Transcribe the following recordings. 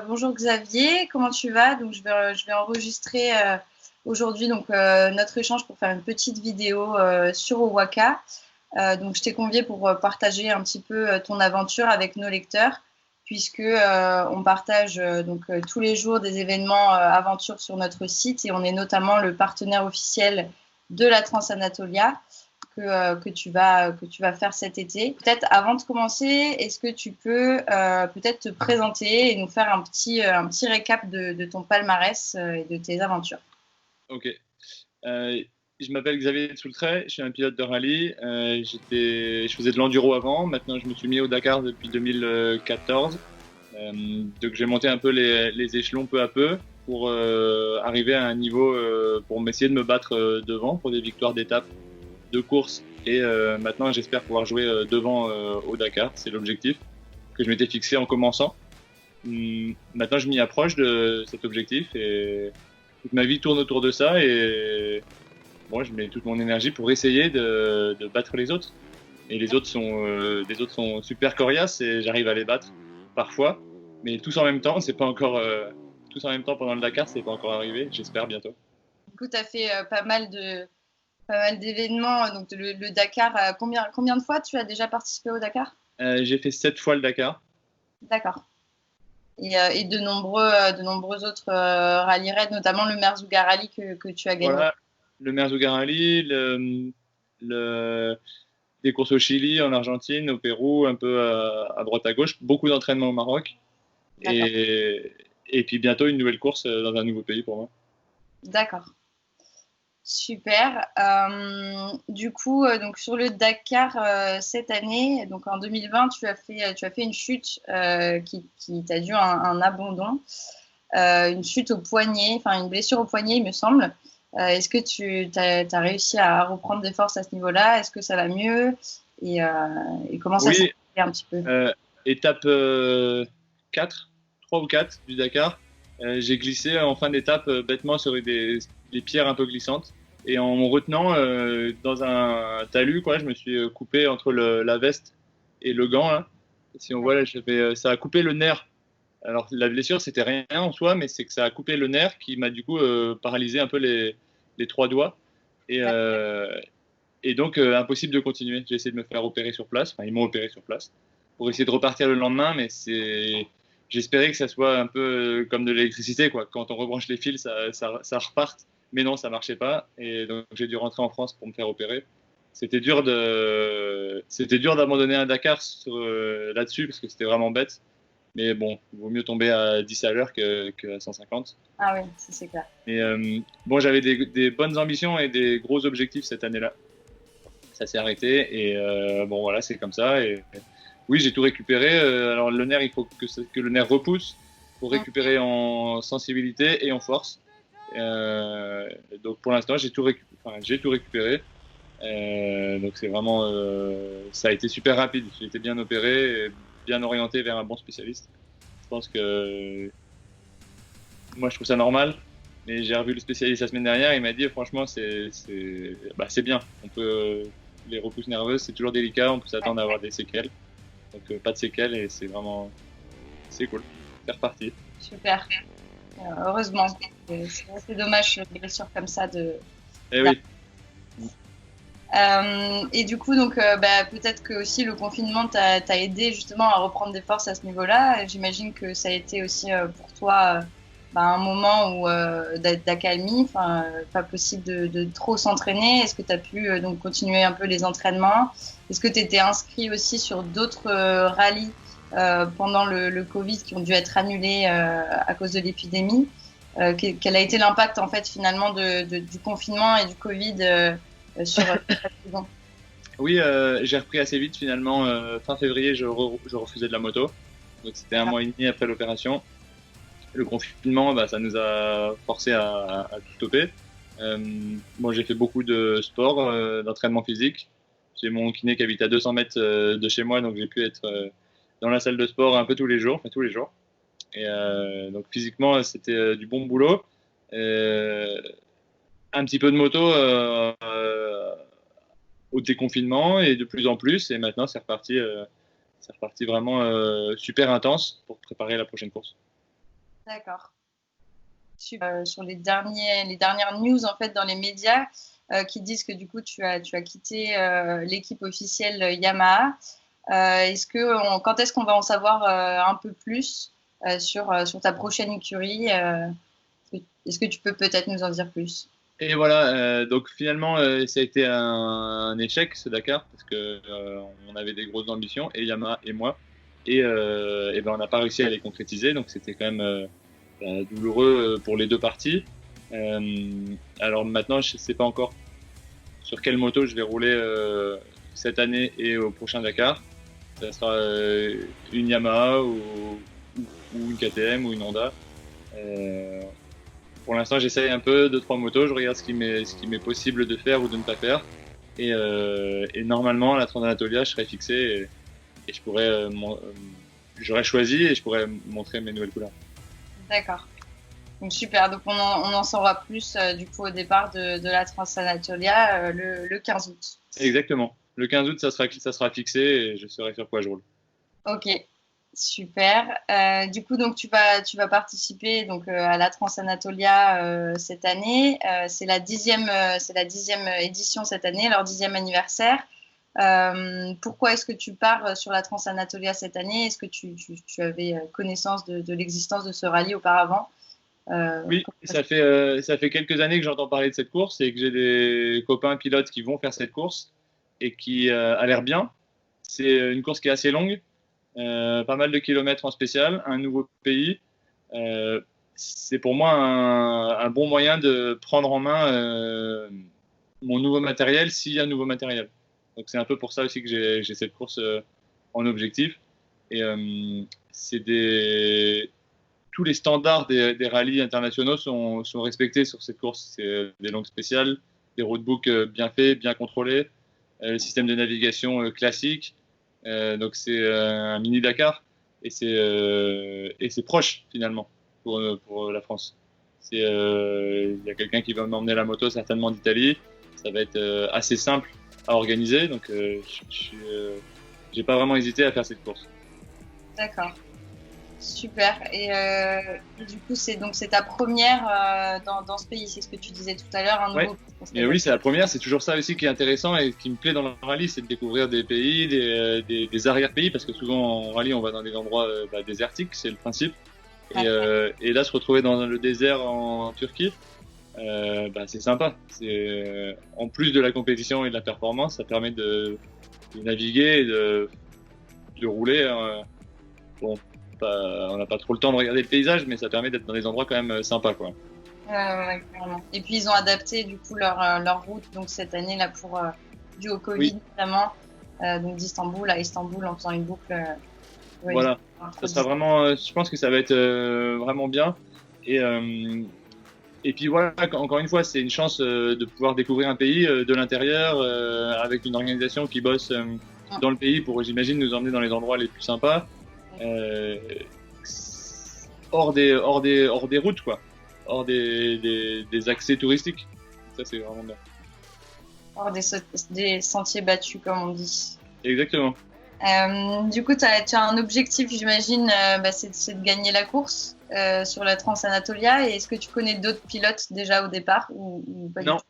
Bonjour Xavier, comment tu vas? Donc je vais enregistrer aujourd'hui notre échange pour faire une petite vidéo sur Owaka. Donc je t'ai convié pour partager un petit peu ton aventure avec nos lecteurs, puisque on partage tous les jours des événements aventures sur notre site et on est notamment le partenaire officiel de la Transanatolia que tu vas faire cet été. Peut-être avant de commencer, est-ce que tu peux peut-être te présenter et nous faire un petit récap de ton palmarès et de tes aventures? Ok. Je m'appelle Xavier Soultret, je suis un pilote de rallye. Je faisais de l'enduro avant, maintenant je me suis mis au Dakar depuis 2014. Donc j'ai monté un peu les échelons peu à peu pour arriver à un niveau pour m'essayer de me battre devant pour des victoires d'étape de course. Et maintenant j'espère pouvoir jouer devant au Dakar, c'est l'objectif que je m'étais fixé en commençant. Maintenant je m'y approche de cet objectif et toute ma vie tourne autour de ça et moi je mets toute mon énergie pour essayer de battre les autres. Et les autres sont super coriaces et j'arrive à les battre parfois, mais tous en même temps, c'est pas encore tous en même temps pendant le Dakar, c'est pas encore arrivé. J'espère bientôt. Du coup, tu as fait pas mal d'événements. Donc le Dakar, combien de fois tu as déjà participé au Dakar? J'ai fait 7 fois le Dakar. D'accord. Et de nombreux autres rallye raids, notamment le Merzouga Rally que tu as gagné. Voilà, le Merzouga Rally, des courses au Chili, en Argentine, au Pérou, un peu à droite à gauche, beaucoup d'entraînement au Maroc D'accord. et puis bientôt une nouvelle course dans un nouveau pays pour moi. D'accord. Super. Du coup, donc sur le Dakar cette année, donc en 2020, tu as fait une chute qui t'a dû un abandon, une chute au poignet, enfin une blessure au poignet, il me semble. Est-ce que tu as réussi à reprendre des forces à ce niveau-là? Est-ce que ça va mieux? Et comment ça s'est Oui, fait un petit peu? étape 4, 3 ou 4 du Dakar. J'ai glissé en fin d'étape bêtement sur des pierres un peu glissantes. Et en me retenant dans un talus, quoi, je me suis coupé entre la veste et le gant. Là. Si on voit, là, ça a coupé le nerf. Alors la blessure, c'était rien en soi, mais c'est que ça a coupé le nerf qui m'a du coup paralysé un peu les 3 doigts. Et, euh, et donc, impossible de continuer. J'ai essayé de me faire opérer sur place. Enfin, ils m'ont opéré sur place pour essayer de repartir le lendemain, mais j'espérais que ça soit un peu comme de l'électricité, quoi. Quand on rebranche les fils, ça reparte. Mais non, ça marchait pas. Et donc, j'ai dû rentrer en France pour me faire opérer. C'était dur d'abandonner un Dakar là-dessus parce que c'était vraiment bête. Mais bon, il vaut mieux tomber à 10 à l'heure que à 150. Ah oui, ça c'est clair. Et bon, j'avais des bonnes ambitions et des gros objectifs cette année-là. Ça s'est arrêté et bon voilà, c'est comme ça. Et oui, j'ai tout récupéré. Alors le nerf, il faut que le nerf repousse pour récupérer en sensibilité et en force. Euh, donc pour l'instant, j'ai tout récupéré. Donc c'est vraiment, ça a été super rapide. J'ai été bien opéré, et bien orienté vers un bon spécialiste. Je pense que moi, je trouve ça normal. Mais j'ai revu le spécialiste la semaine dernière, il m'a dit franchement, c'est bien. On peut, les repousses nerveuses, c'est toujours délicat, on peut s'attendre à avoir des séquelles. Donc pas de séquelles et c'est cool. Faire partie. Super. Heureusement. C'est dommage des blessures comme ça Eh oui. Et du coup, peut-être que aussi le confinement t'a aidé justement à reprendre des forces à ce niveau-là. J'imagine que ça a été aussi pour toi un moment où d'accalmie, pas possible de trop s'entraîner. Est-ce que tu as pu donc continuer un peu les entraînements? Est-ce que tu étais inscrit aussi sur d'autres rallyes pendant le Covid qui ont dû être annulés à cause de l'épidémie? Quel a été l'impact en fait finalement du confinement et du Covid sur la saison? Oui, j'ai repris assez vite finalement. Fin février, je refaisais de la moto. Donc c'était un mois et demi après l'opération. Le confinement, bah, ça nous a forcé à tout stopper. Moi, j'ai fait beaucoup de sport, d'entraînement physique. J'ai mon kiné qui habite à 200 mètres de chez moi, donc j'ai pu être dans la salle de sport un peu tous les jours, enfin tous les jours. Et donc physiquement, c'était du bon boulot. Euh, un petit peu de moto au déconfinement et de plus en plus. Et maintenant, c'est reparti vraiment super intense pour préparer la prochaine course. D'accord. Sur les dernières news en fait dans les médias qui disent que du coup tu as quitté l'équipe officielle Yamaha. Quand est-ce qu'on va en savoir un peu plus sur ta prochaine écurie est-ce que tu peux peut-être nous en dire plus? Et voilà, donc finalement, ça a été un échec ce Dakar parce que on avait des grosses ambitions, et Yamaha et moi, et ben on n'a pas réussi à les concrétiser, donc c'était quand même douloureux pour les deux parties. Alors maintenant, je ne sais pas encore sur quelle moto je vais rouler cette année et au prochain Dakar. Ça sera une Yamaha ou une KTM ou une Honda. Pour l'instant, j'essaye un peu 2-3 motos, je regarde ce qui m'est possible de faire ou de ne pas faire. Et normalement, à la Transanatolia, je serai fixé et je pourrais, j'aurais choisi et je pourrais montrer mes nouvelles couleurs. D'accord. Donc super, donc on en saura plus du coup au départ de la Transanatolia le 15 août. Exactement. Le 15 août, ça sera fixé et je saurai sur quoi je roule. Ok, super. Du coup, donc tu vas participer donc à la Transanatolia cette année. C'est la 10e édition cette année, leur 10e anniversaire. Pourquoi est-ce que tu pars sur la Transanatolia cette année? Est-ce que tu avais connaissance de l'existence de ce rallye auparavant? Oui, ça fait quelques années que j'entends parler de cette course et que j'ai des copains pilotes qui vont faire cette course et qui a l'air bien. C'est une course qui est assez longue, pas mal de kilomètres en spécial, un nouveau pays. C'est pour moi un bon moyen de prendre en main mon nouveau matériel s'il y a un nouveau matériel. Donc c'est un peu pour ça aussi que j'ai cette course en objectif. Et c'est tous les standards des rallyes internationaux sont respectés sur cette course. C'est des longues spéciales, des roadbooks bien faits, bien contrôlés, le système de navigation classique. Donc c'est un mini Dakar et c'est proche finalement pour la France. Il y a quelqu'un qui va m'emmener la moto certainement d'Italie. Ça va être assez simple à organiser, donc j'ai pas vraiment hésité à faire cette course. D'accord. Super. Et du coup, c'est ta première dans ce pays, c'est ce que tu disais tout à l'heure, un Ouais. nouveau. Et oui, c'est la première. C'est toujours ça aussi qui est intéressant et qui me plaît dans le rallye, c'est de découvrir des pays, des arrière-pays, parce que souvent en rallye, on va dans des endroits désertiques, c'est le principe. Et là, se retrouver dans le désert en Turquie, c'est sympa. En plus de la compétition et de la performance, ça permet de naviguer et de rouler. Bon, on n'a pas trop le temps de regarder le paysage, mais ça permet d'être dans des endroits quand même sympas, quoi. Ouais, clairement. Et puis ils ont adapté du coup leur route donc cette année là pour dû au Covid Oui. notamment donc d'Istanbul à Istanbul en faisant une boucle. Ouais, Voilà, ça sera vraiment. Je pense que ça va être vraiment bien. Et et puis voilà, encore une fois, c'est une chance de pouvoir découvrir un pays de l'intérieur avec une organisation qui bosse dans le pays pour, j'imagine, nous emmener dans les endroits les plus sympas, euh, hors des routes, quoi, hors des accès touristiques. Ça, c'est vraiment bien. hors des sentiers battus comme on dit. Exactement. Du coup, tu as un objectif, j'imagine, c'est de gagner la course sur la Transanatolia. Et est-ce que tu connais d'autres pilotes déjà au départ ou pas du Non, tout?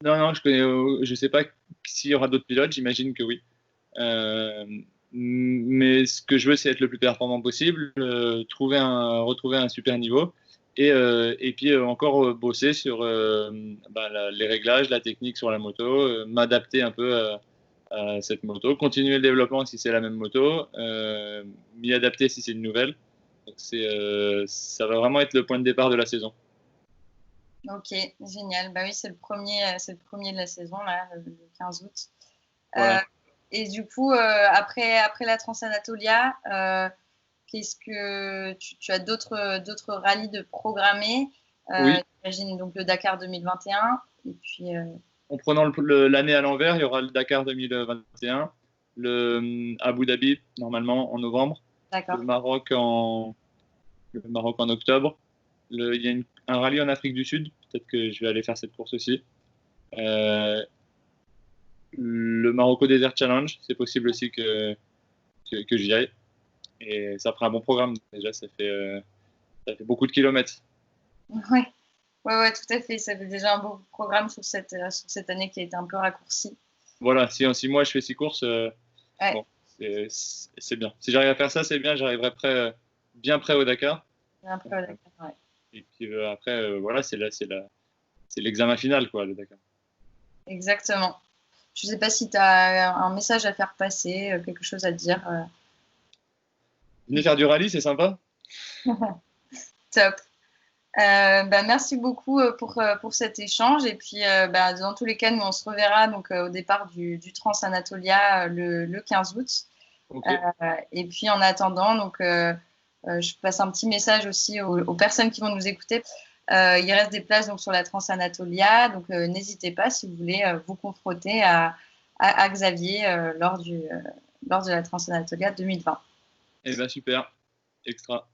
non, je sais pas s'il y aura d'autres pilotes. J'imagine que oui. Euh, mais ce que je veux, c'est être le plus performant possible, retrouver un super niveau, et puis encore bosser sur les réglages, la technique sur la moto, m'adapter un peu à cette moto, continuer le développement si c'est la même moto, m'y adapter si c'est une nouvelle. Donc ça va vraiment être le point de départ de la saison. Ok, génial. Bah oui, c'est le premier de la saison là, le 15 août. Euh, Voilà. et du coup, après la Transanatolia, qu'est-ce que tu as d'autres rallyes de programmés? Oui, J'imagine donc le Dakar 2021 et puis en prenant l'année à l'envers, il y aura le Dakar 2021, le Abu Dhabi normalement en novembre, le d'accord. Maroc en, le Maroc en octobre. Il y a un rallye en Afrique du Sud, peut-être que je vais aller faire cette course aussi. Euh, le Marocco Desert Challenge, c'est possible aussi que j'y aille. Et ça fera un bon programme déjà, Ça fait beaucoup de kilomètres. Oui, ouais, tout à fait. Ça fait déjà un beau programme sur cette année qui a été un peu raccourcie. Voilà, si en 6 mois je fais 6 courses, Ouais, bon, c'est bien. Si j'arrive à faire ça, c'est bien. J'arriverai bien prêt au Dakar. un peu, d'accord, ouais. Et puis après, voilà, c'est l'examen final, quoi, le Dakar. Exactement. Je ne sais pas si tu as un message à faire passer, quelque chose à dire. Venez faire du rallye, c'est sympa. Top. Merci beaucoup pour cet échange. Et puis, dans tous les cas, nous, on se reverra donc, au départ du Trans-Anatolia le 15 août. Ok. Et puis, en attendant, donc, je passe un petit message aussi aux personnes qui vont nous écouter. Il reste des places donc, sur la Trans-Anatolia. Donc, n'hésitez pas si vous voulez vous confronter à Xavier lors de la Trans-Anatolia 2020. Eh ben super, extra.